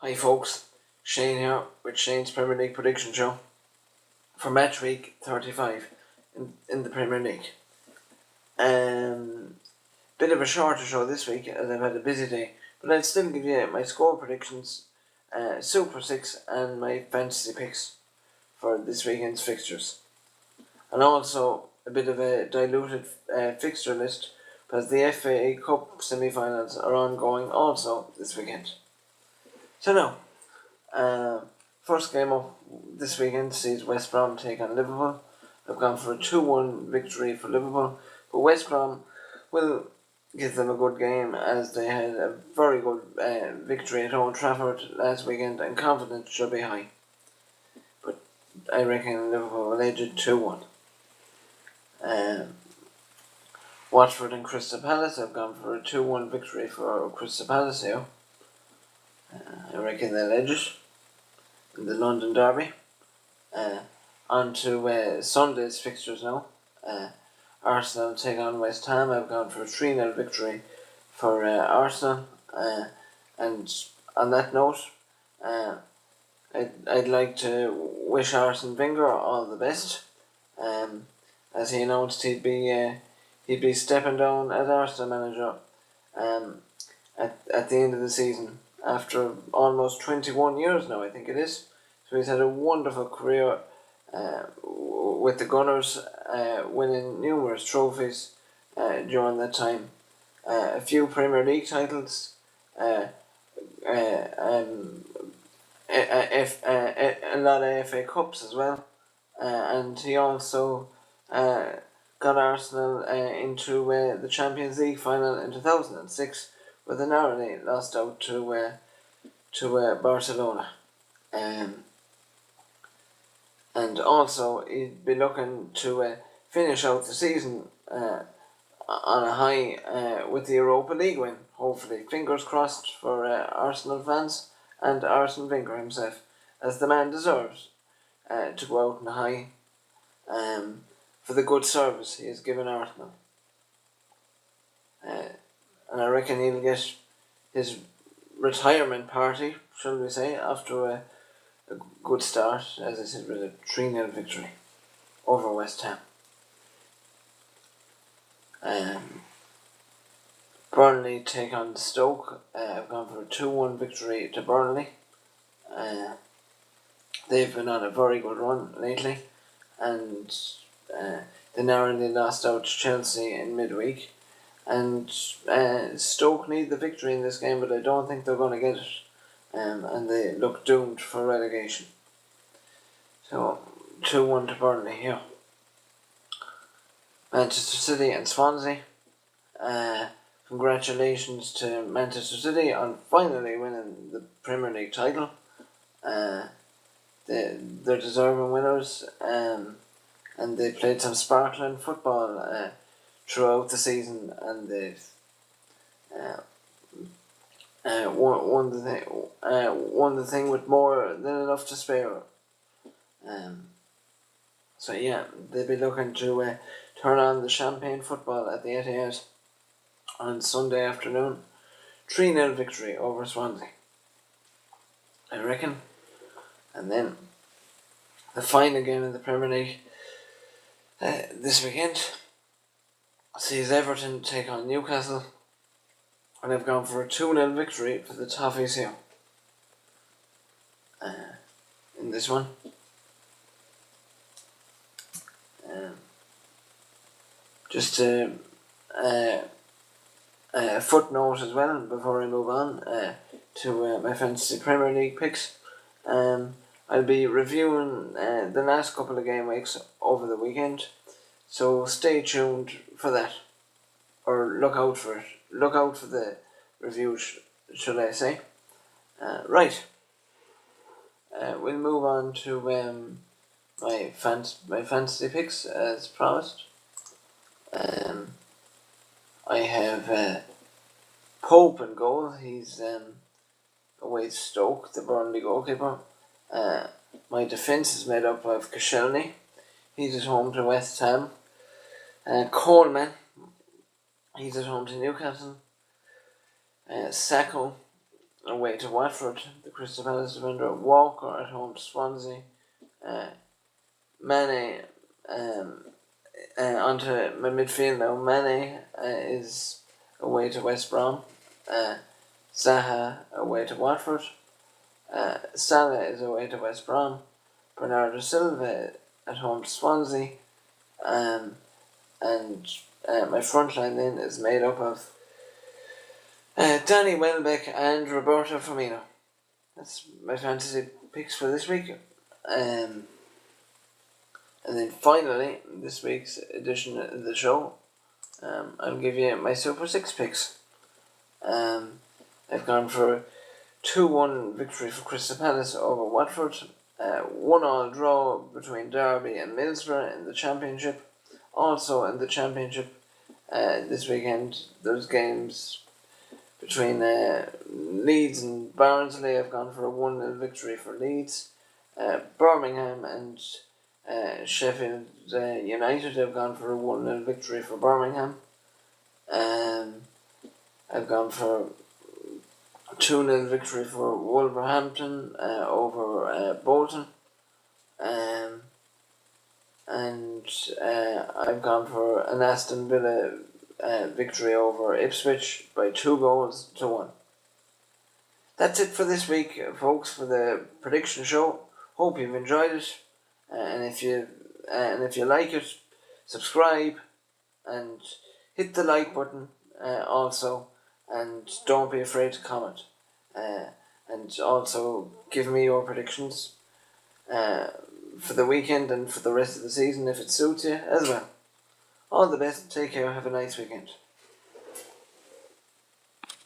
Hi folks, Shane here with Shane's Premier League Prediction Show for match week 35 in the Premier League. Bit of a shorter show this week as I've had a busy day, but I'll still give you my score predictions, Super 6 and my fantasy picks for this weekend's fixtures. And also a bit of a diluted fixture list because the FA Cup semi-finals are ongoing also this weekend. So now, first game up this weekend sees West Brom take on Liverpool. I've gone for a 2-1 victory for Liverpool, but West Brom will give them a good game as they had a very good victory at Old Trafford last weekend and confidence should be high. But I reckon Liverpool will edge it 2-1. Watford and Crystal Palace, I've gone for a 2-1 victory for Crystal Palace here. I reckon they'll edge it in the London Derby. On to Sunday's fixtures now. Arsenal take on West Ham. I've gone for a 3-0 victory for Arsenal. And on that note, I'd like to wish Arsene Wenger all the best. As he announced he'd be stepping down as Arsenal manager at the end of the season after almost 21 years now, I think it is. So he's had a wonderful career with the Gunners, winning numerous trophies during that time. A few Premier League titles, a lot of FA Cups as well, and he also got Arsenal into the Champions League final in 2006, where they narrowly lost out to Barcelona. And also he'd be looking to finish out the season on a high with the Europa League win, hopefully. Fingers crossed for Arsenal fans and Arsene Wenger himself, as the man deserves to go out on a high for the good service he has given Arsenal. And I reckon he'll get his retirement party, shall we say, after a good start, as I said, with a 3-0 victory over West Ham. Burnley take on Stoke. I've gone for a 2-1 victory to Burnley. They've been on a very good run lately, and they narrowly lost out to Chelsea in midweek. And Stoke need the victory in this game, but I don't think they're going to get it. And they look doomed for relegation. So 2-1 to Burnley here. Manchester City and Swansea. Congratulations to Manchester City on finally winning the Premier League title. They're deserving winners, and they played some sparkling football throughout the season, and they've won the thing with more than enough to spare. So yeah, they'll be looking to turn on the champagne football at the Etihad on Sunday afternoon. 3-0 victory over Swansea, I reckon. And then the final game in the Premier League this weekend sees Everton take on Newcastle, and I've gone for a 2-0 victory for the Toffees here in this one. Just a footnote as well before I move on to my fantasy Premier League picks. I'll be reviewing the last couple of game weeks over the weekend, so stay tuned for that, or look out for it. Look out for the reviews, should I say. Right. We'll move on to my fantasy picks as promised. I have Pope in goal. He's away to Stoke, the Burnley goalkeeper. My defence is made up of Koscielny. He's at home to West Ham. Coleman. He's at home to Newcastle. Sacco away to Watford. The Crystal Palace defender Walker at home to Swansea. Mane onto my midfield now. Mane is away to West Brom. Zaha away to Watford. Salah is away to West Brom. Bernardo Silva at home to Swansea. And my front line then is made up of Danny Welbeck and Roberto Firmino. That's my fantasy picks for this week. And then finally, this week's edition of the show, I'll give you my Super 6 picks. I've gone for 2-1 victory for Crystal Palace over Watford. 1-1 draw between Derby and Middlesbrough in the Championship. Also in the Championship this weekend, there's games between Leeds and Barnsley. I've gone for a 1-0 victory for Leeds. Birmingham and Sheffield United, I've gone for a 1-0 victory for Birmingham. I've gone for 2-0 victory for Wolverhampton over Bolton. And I've gone for an Aston Villa victory over Ipswich by 2-1. That's it for this week, folks, for the prediction show. Hope you've enjoyed it, and if you like it, subscribe and hit the like button also, and don't be afraid to comment, and also give me your predictions for the weekend and for the rest of the season if it suits you as well. All the best, take care, have a nice weekend.